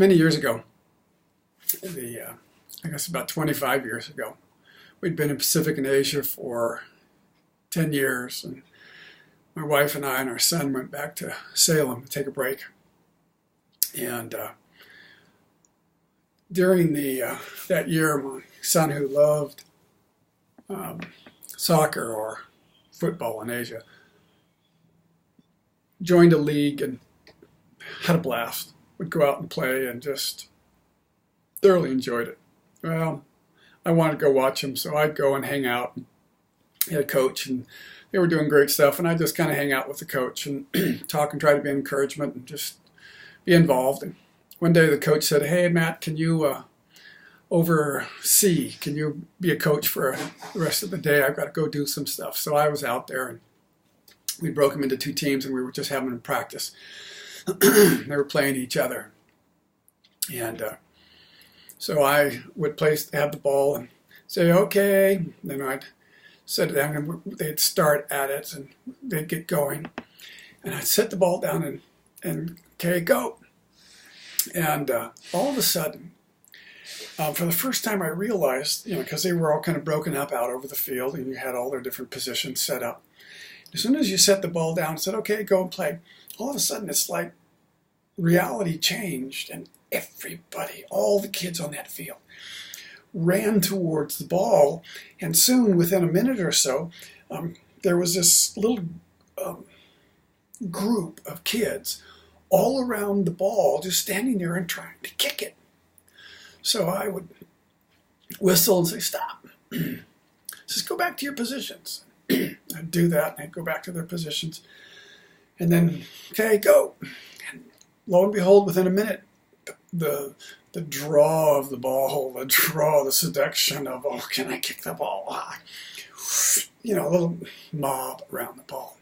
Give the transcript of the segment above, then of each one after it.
many years ago, I guess about 25 years ago, we'd been in Pacific and Asia for 10 years, and my wife and I and our son went back to Salem to take a break. And during that year, my son, who loved soccer or football in Asia, joined a league and had a blast. Would go out and play and just thoroughly enjoyed it. Well, I wanted to go watch him, so I'd go and hang out. He had a coach, and they were doing great stuff, and I'd just kind of hang out with the coach and talk and try to be encouragement and just be involved. And one day the coach said, "Hey, Matt, can you oversee? Can you be a coach for the rest of the day? I've got to go do some stuff." So I was out there, and we broke them into two teams, and we were just having practice. They were playing each other. And so I would have the ball and say, "Okay." Then I'd set it down, and they'd start at it, and they'd get going. And I'd set the ball down and okay, go. And all of a sudden, for the first time I realized, because they were all kind of broken up out over the field, and you had all their different positions set up. As soon as you set the ball down and said, "Okay, go and play," all of a sudden it's like reality changed, and everybody, all the kids on that field, ran towards the ball, and soon, within a minute or so, there was this little group of kids all around the ball, just standing there and trying to kick it. So I would whistle and say, "Stop." Just go back to your positions. I'd do that, and I'd go back to their positions. And then, "Okay, go." And lo and behold, within a minute, the draw of the ball, the seduction of, "Oh, can I kick the ball?" A little mob around the ball.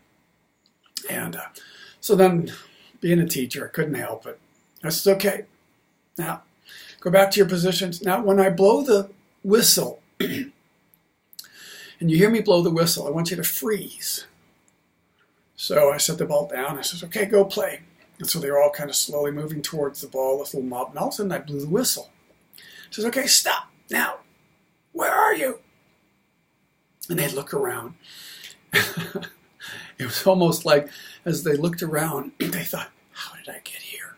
And so then, being a teacher, I couldn't help it. I said, "Okay, now go back to your positions. Now, when I blow the whistle, and you hear me blow the whistle, I want you to freeze." So I set the ball down. I said, "Okay, go play." And so they were all kind of slowly moving towards the ball, this little mob. And all of a sudden, I blew the whistle. I said, "Okay, stop. Now, where are you?" And they'd look around. It was almost like, as they looked around, they thought, "How did I get here?"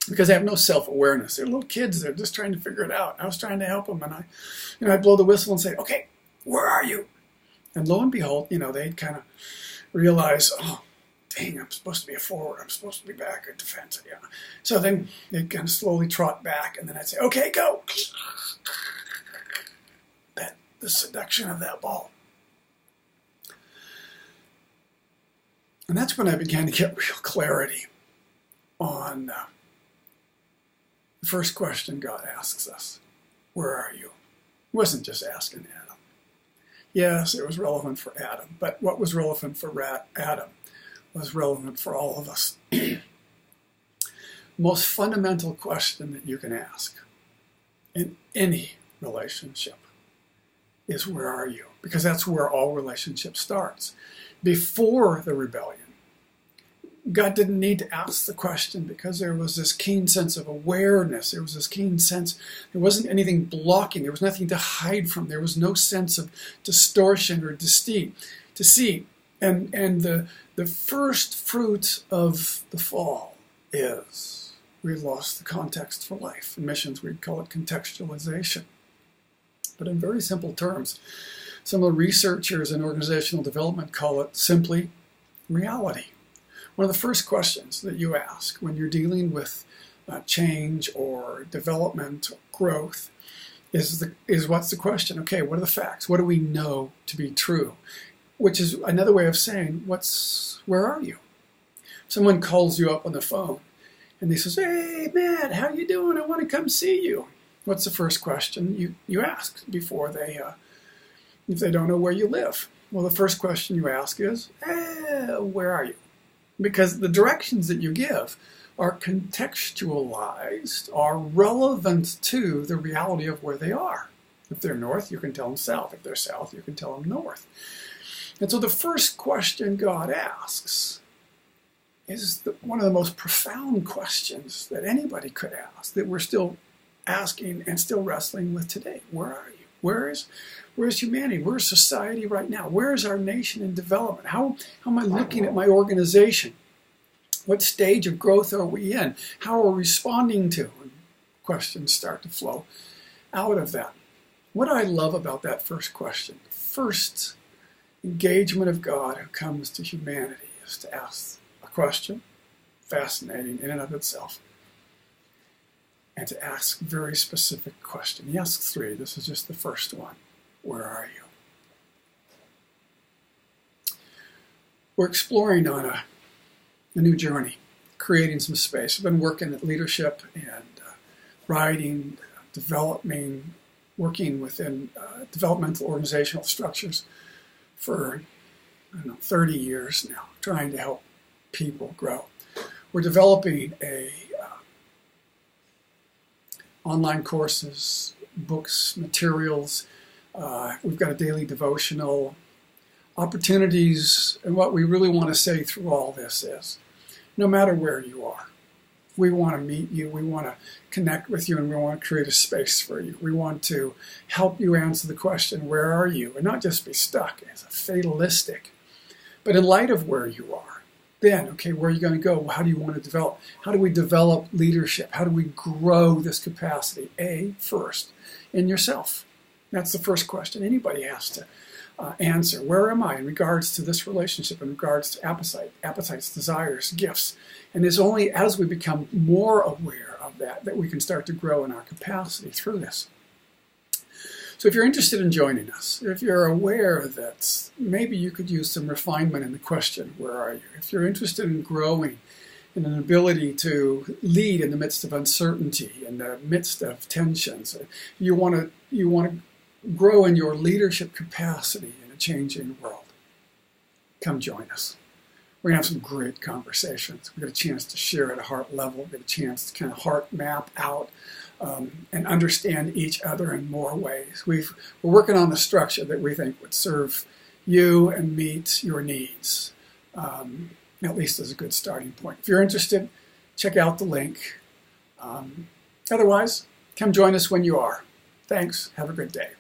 Because they have no self-awareness. They're little kids. They're just trying to figure it out. I was trying to help them. And I'd blow the whistle and say, "Okay, where are you?" And lo and behold, they'd kind of realize, "Oh, dang, I'm supposed to be a forward. I'm supposed to be back at defense." So then they'd kind of slowly trot back, and then I'd say, "Okay, go." The seduction of that ball. And that's when I began to get real clarity on the first question God asks us: where are you? He wasn't just asking Adam. Yes, it was relevant for Adam, but what was relevant for Adam was relevant for all of us. Most fundamental question that you can ask in any relationship is, where are you? Because that's where all relationship starts. Before the rebellion, God didn't need to ask the question, because there was this keen sense of awareness. There was this keen sense. There wasn't anything blocking. There was nothing to hide from. There was no sense of distortion or deceit. And the first fruit of the fall is we lost the context for life. In missions, we'd call it contextualization. But in very simple terms, some of the researchers in organizational development call it simply reality. One of the first questions that you ask when you're dealing with change or development or growth is what's the question? Okay, what are the facts? What do we know to be true? Which is another way of saying, where are you? Someone calls you up on the phone and they says, "Hey, Matt, how you doing? I want to come see you." What's the first question you ask before if they don't know where you live? Well, the first question you ask is, "Where are you?" Because the directions that you give are contextualized, are relevant to the reality of where they are. If they're north, you can tell them south. If they're south, you can tell them north. And so the first question God asks is one of the most profound questions that anybody could ask, that we're still asking and still wrestling with today. Where are you? Where's humanity? Where's society right now? Where is our nation in development? How am I looking at my organization? What stage of growth are we in? How are we responding to? And questions start to flow out of that. What I love about that first question, first engagement of God who comes to humanity, is to ask a question, fascinating in and of itself, and to ask a very specific question. He asks three. This is just the first one. Where are you? We're exploring on a new journey, creating some space. I've been working at leadership and writing, developing, working within developmental organizational structures for 30 years now, trying to help people grow. We're developing online courses, books, materials. We've got a daily devotional, opportunities, and what we really want to say through all this is, no matter where you are, we want to meet you, we want to connect with you, and we want to create a space for you. We want to help you answer the question, where are you? And not just be stuck as a fatalistic, but in light of where you are, then, okay, where are you going to go? How do you want to develop? How do we develop leadership? How do we grow this capacity? First, in yourself. That's the first question anybody has to answer. Where am I in regards to this relationship, in regards to appetites, desires, gifts? And it's only as we become more aware of that we can start to grow in our capacity through this. So if you're interested in joining us, if you're aware that maybe you could use some refinement in the question, where are you? If you're interested in growing in an ability to lead in the midst of uncertainty, in the midst of tensions, you want to grow in your leadership capacity in a changing world, come join us. We're going to have some great conversations. We get a chance to share at a heart level. We get a chance to kind of heart map out and understand each other in more ways. We're working on the structure that we think would serve you and meet your needs, at least as a good starting point. If you're interested, check out the link. Otherwise, come join us when you are. Thanks. Have a good day.